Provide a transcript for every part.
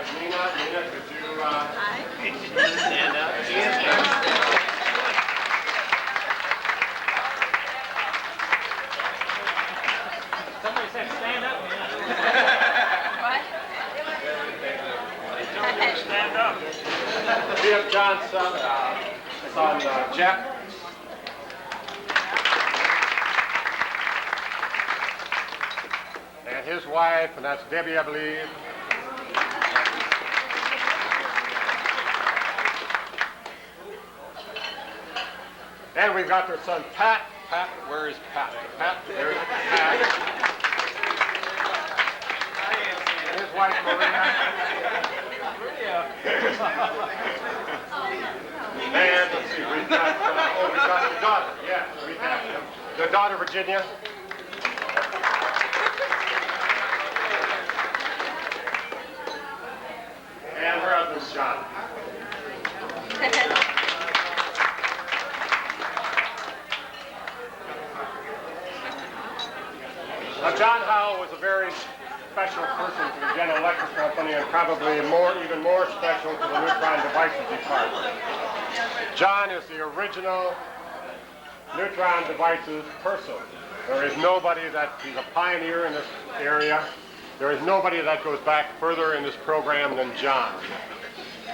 has Nina. Nina, could you stand up? Somebody said stand up. What? Stand up. We have John's son, Jeff. And his wife, and that's Debbie, I believe. And we've got their son, Pat. Pat, where is Pat? Pat, there's Pat. And his wife, Maria. And let's see, we've got the daughter. Yeah, we have the daughter, Virginia. And her husband's John. Now, John Howell was a very special person to the General Electric Company, and probably even more special to the Neutron Devices Department. John is the original Neutron Devices person. There is nobody he's a pioneer in this area. There is nobody that goes back further in this program than John.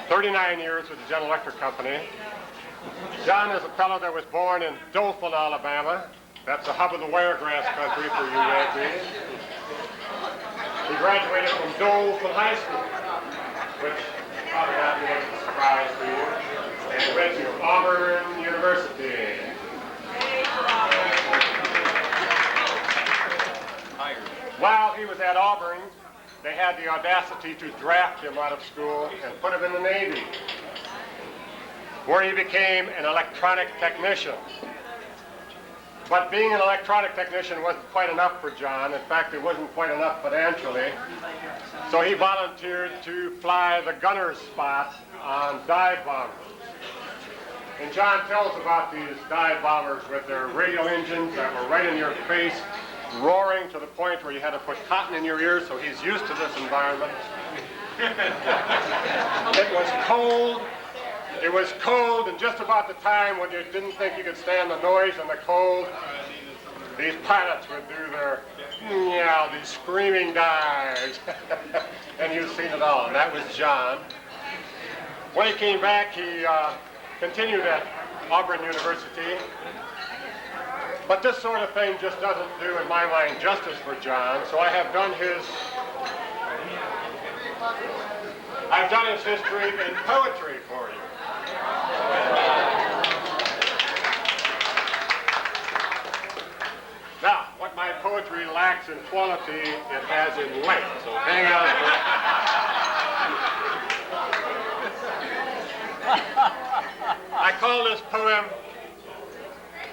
39 years with the General Electric Company. John is a fellow that was born in Dothan, Alabama. That's the hub of the wiregrass country for you Yankees. He graduated from Dothan High School, which probably not be a surprise to you. And he went to Auburn University. While he was at Auburn, they had the audacity to draft him out of school and put him in the Navy, where he became an electronic technician. But being an electronic technician wasn't quite enough for John. In fact, it wasn't quite enough financially. So he volunteered to fly the gunner's spot on dive bombers. And John tells about these dive bombers with their radial engines that were right in your face, roaring to the point where you had to put cotton in your ears, so he's used to this environment. It was cold. It was cold, and just about the time when you didn't think you could stand the noise and the cold, these pilots would do their, these screaming dives. And you've seen it all, and that was John. When he came back, he continued at Auburn University. But this sort of thing just doesn't do, in my mind, justice for John, so I have done his history in poetry for you. Now, what my poetry lacks in quality, it has in length, so hang on. I call this poem,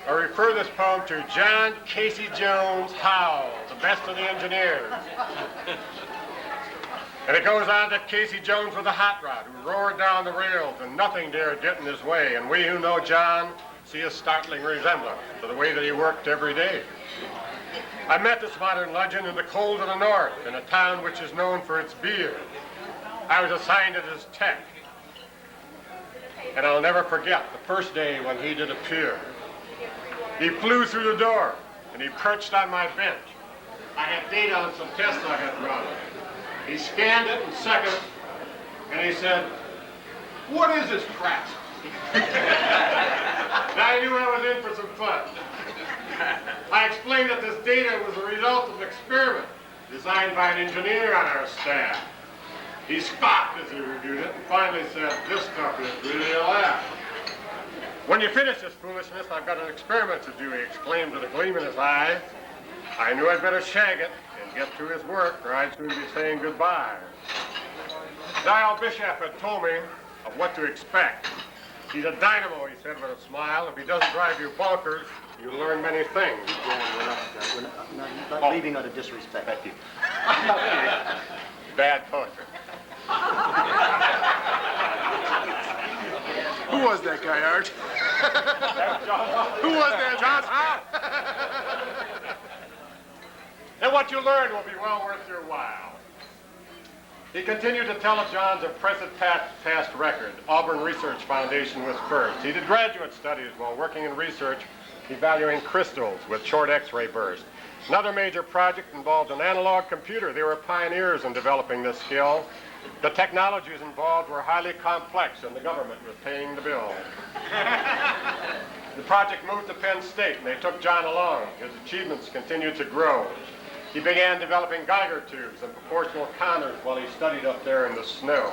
or refer this poem to John Casey Jones Howell, the best of the engineers. And it goes on to Casey Jones with a hot rod, who roared down the rails and nothing dared get in his way. And we who know John see a startling resemblance to the way that he worked every day. I met this modern legend in the cold of the north, in a town which is known for its beer. I was assigned as his tech. And I'll never forget the first day when he did appear. He flew through the door, and he perched on my bench. I had data on some tests I had run. He scanned it in seconds, and he said, "What is this crap?" And I knew I was in for some fun. I explained that this data was a result of an experiment designed by an engineer on our staff. He scoffed as he reviewed it and finally said, "This stuff is really a laugh." "When you finish this foolishness, I've got an experiment to do," he exclaimed with a gleam in his eye. I knew I'd better shag it and get to his work, or I'd soon be saying goodbye. Dial Bishop had told me of what to expect. "He's a dynamo," he said with a smile. "If he doesn't drive you bonkers, you learn many things." We're not leaving out of disrespect. Thank you. Bad poetry. Who was that guy, Art? Who was that, John? And what you learn will be well worth your while. He continued to tell of John's impressive past record. Auburn Research Foundation was first. He did graduate studies while working in research, evaluating crystals with short X-ray bursts. Another major project involved an analog computer. They were pioneers in developing this skill. The technologies involved were highly complex, and the government was paying the bill. The project moved to Penn State, and they took John along. His achievements continued to grow. He began developing Geiger tubes and proportional counters while he studied up there in the snow.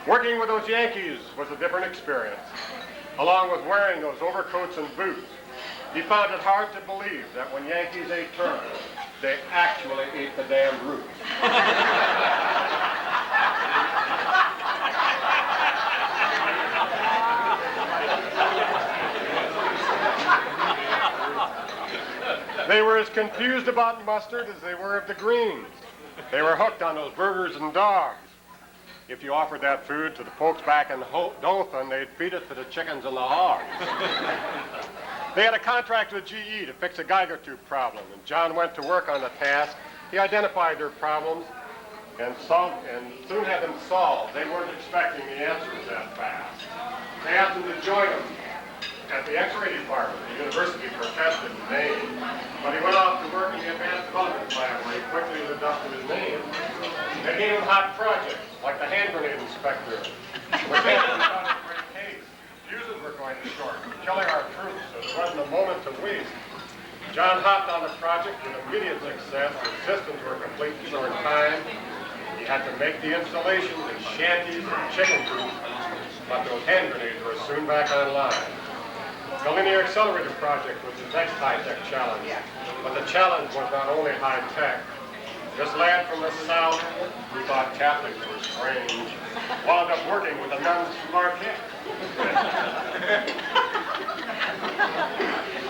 Working with those Yankees was a different experience. Along with wearing those overcoats and boots, he found it hard to believe that when Yankees ate turnips, they actually ate the damn roots. They were as confused about mustard as they were of the greens. They were hooked on those burgers and dogs. If you offered that food to the folks back in Dothan, they'd feed it to the chickens and the hogs. They had a contract with GE to fix a Geiger tube problem, and John went to work on the task. He identified their problems and soon had them solved. They weren't expecting the answers that fast. They asked him to join them at the X-ray department at the university for a test in Maine. But he went off to work in the advanced development lab where he quickly lived up to his name. They gave him hot projects, like the hand grenade inspector. We found a great case. Fuses were going to short, killing our troops, so there wasn't a moment to waste. John hopped on the project with immediate success. The systems were complete in short time. He had to make the installations in shanties and chicken coops, but those hand grenades were soon back online. The linear accelerator project was the next high-tech challenge, but the challenge was not only high-tech. This lad from the South, who thought Catholics were strange, wound up working with the nuns from Marquette.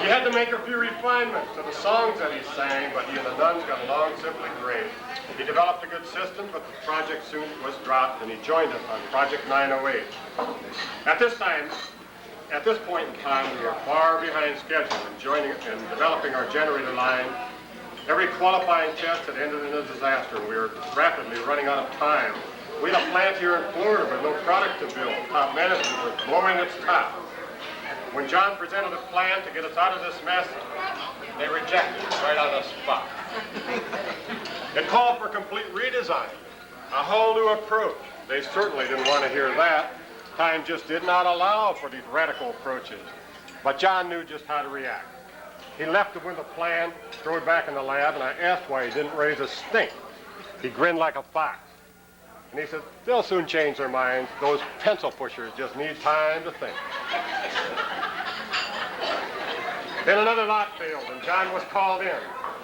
He had to make a few refinements to the songs that he sang, but he and the nuns got along simply great. He developed a good system, but the project soon was dropped, and he joined us on Project 908. At this point in time, we were far behind schedule in developing our generator line. Every qualifying test had ended in a disaster. We were rapidly running out of time. We had a plant here in Florida with no product to build. Top management was blowing its top. When John presented a plan to get us out of this mess, they rejected it right on the spot. It called for complete redesign, a whole new approach. They certainly didn't want to hear that. Time just did not allow for these radical approaches. But John knew just how to react. He left it with a plan, threw it back in the lab, and I asked why he didn't raise a stink. He grinned like a fox. And he said, they'll soon change their minds. Those pencil pushers just need time to think. Then another lot failed, and John was called in.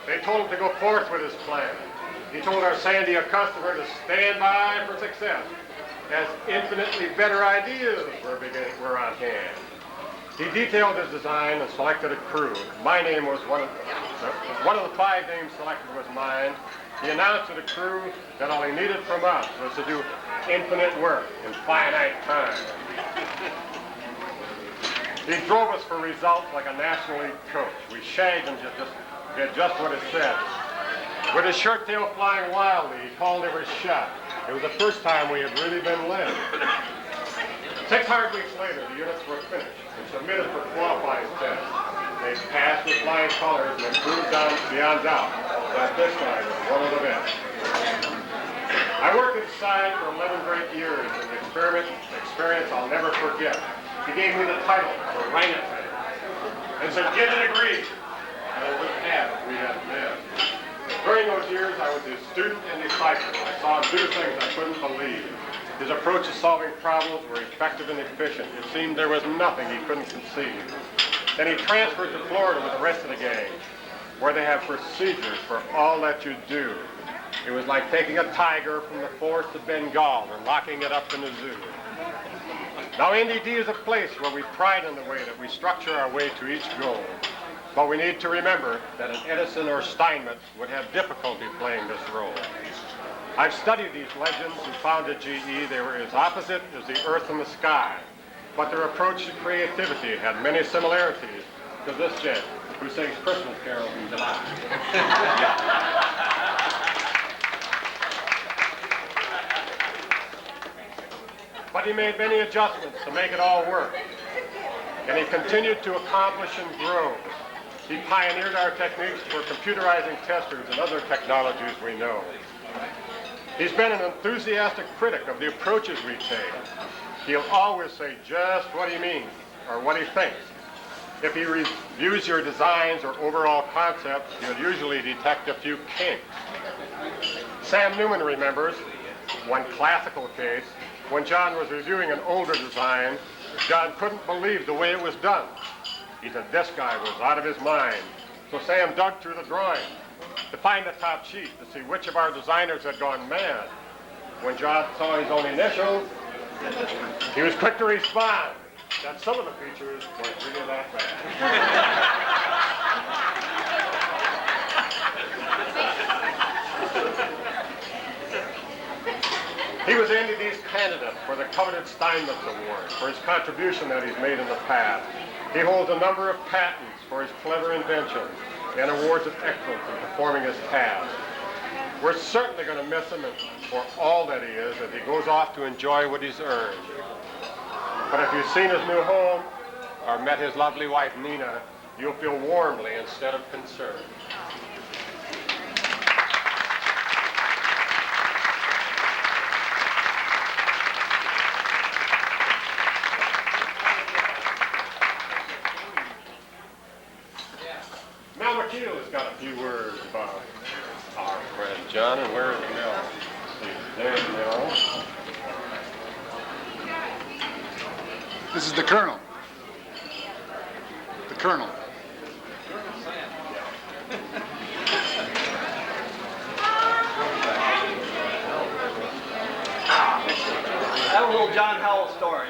They told him to go forth with his plan. He told our Sandia customer to stand by for success, as infinitely better ideas were on hand. He detailed his design and selected a crew. My name was one of the 5 names selected was mine. He announced to the crew that all he needed from us was to do infinite work in finite time. He drove us for results like a National League coach. We shagged him did just what it said. With his shirt tail flying wildly, he called every shot. It was the first time we had really been led. 6 hard weeks later, the units were finished and submitted for qualifying tests. They passed with flying colors and proved beyond doubt that this guy was one of the best. I worked at the site for 11 great years, and the experience I'll never forget. He gave me the title of orangutan and said, get a degree. And I wouldn't have if we hadn't met. During those years, I was his student and disciple. I saw him do things I couldn't believe. His approach to solving problems were effective and efficient. It seemed there was nothing he couldn't conceive. Then he transferred to Florida with the rest of the gang, where they have procedures for all that you do. It was like taking a tiger from the forest of Bengal and locking it up in a zoo. Now, NDD is a place where we pride in the way that we structure our way to each goal. But we need to remember that an Edison or Steinmetz would have difficulty playing this role. I've studied these legends who founded GE. They were as opposite as the earth and the sky. But their approach to creativity had many similarities to this gent who sings Christmas carols in July. But he made many adjustments to make it all work. And he continued to accomplish and grow. He pioneered our techniques for computerizing testers and other technologies we know. He's been an enthusiastic critic of the approaches we take. He'll always say just what he means or what he thinks. If he reviews your designs or overall concepts, you'll usually detect a few kinks. Sam Newman remembers one classical case when John was reviewing an older design. John couldn't believe the way it was done. He said this guy was out of his mind. So Sam dug through the drawing to find the top sheet to see which of our designers had gone mad. When John saw his own initials, he was quick to respond that some of the features weren't really that bad. He was Indy's candidate for the coveted Steinmetz Award for his contribution that he's made in the past. He holds a number of patents for his clever inventions and awards of excellence in performing his task. We're certainly going to miss him for all that he is as he goes off to enjoy what he's earned. But if you've seen his new home or met his lovely wife, Nina, you'll feel warmly instead of concerned. Mel McKeel has got a few words about our friend John, and where is Mel? There's Mel. This is the Colonel. The Colonel. I have a little John Howell story.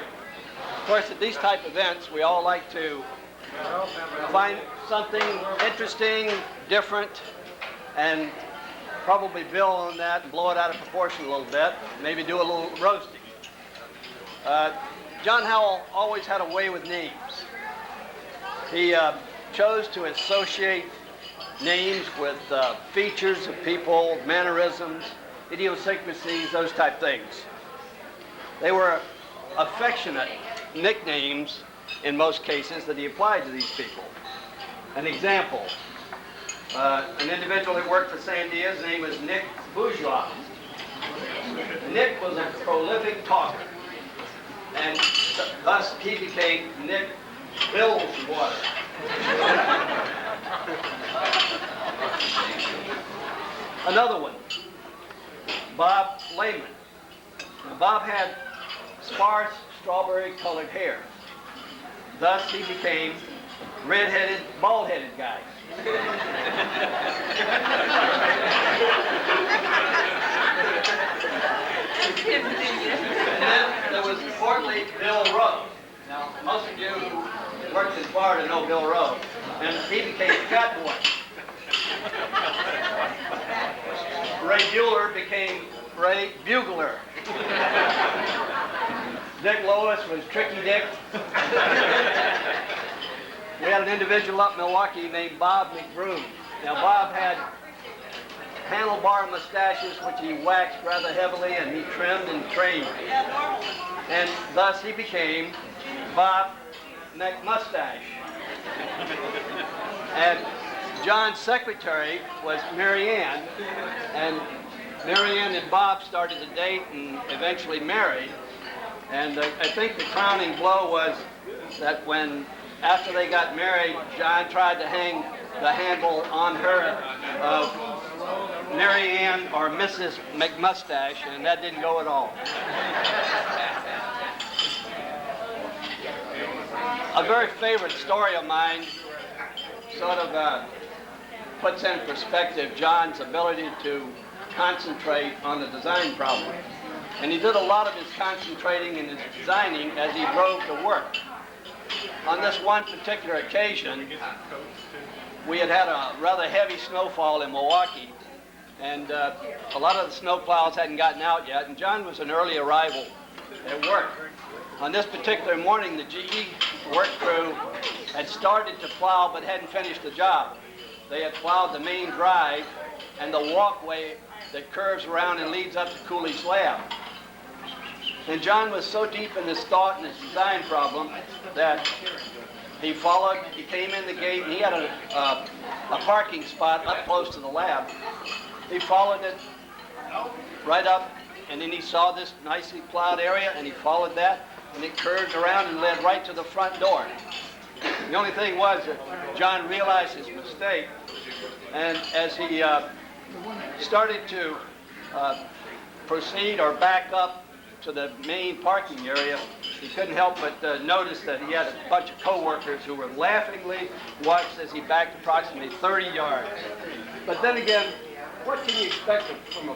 Of course, at these type of events, we all like to find something interesting, different, and probably build on that and blow it out of proportion a little bit. Maybe do a little roasting. John Howell always had a way with names. He chose to associate names with features of people, mannerisms, idiosyncrasies, those type things. They were affectionate nicknames in most cases that he applied to these people. An example, an individual that worked for Sandia, his name was Nick Bourgeois. Nick was a prolific talker, and thus he became Nick Billswater. Another one, Bob Lehman. Now, Bob had sparse strawberry-colored hair. Thus, he became red-headed, bald-headed guy. And then there was fourthly Bill Rowe. Now, most of you who worked in Florida know Bill Rowe, and he became Fat Boy. Ray Bueller became Ray Bugler. Dick Lois was Tricky Dick. We had an individual up in Milwaukee named Bob McBroom. Now, Bob had handlebar mustaches, which he waxed rather heavily, and he trimmed and trained. And thus he became Bob McMustache. And John's secretary was Mary Ann, and Mary Ann and Bob started to date and eventually married. And I think the crowning blow was that when, after they got married, John tried to hang the handle on her of Mary Ann or Mrs. McMustache, and that didn't go at all. A very favorite story of mine sort of puts in perspective John's ability to concentrate on the design problem. And he did a lot of his concentrating and his designing as he drove to work. On this one particular occasion, we had a rather heavy snowfall in Milwaukee, and a lot of the snow plows hadn't gotten out yet, and John was an early arrival at work. On this particular morning, the GE work crew had started to plow but hadn't finished the job. They had plowed the main drive and the walkway that curves around and leads up to Cooley Slab. And John was so deep in his thought and his design problem that he came in the gate, and he had a parking spot up close to the lab. He followed it right up, and then he saw this nicely plowed area, and he followed that, and it curved around and led right to the front door. The only thing was that John realized his mistake, and as he started to proceed or back up to the main parking area, he couldn't help but notice that he had a bunch of co-workers who were laughingly watched as he backed approximately 30 yards. But then again, what can you expect from a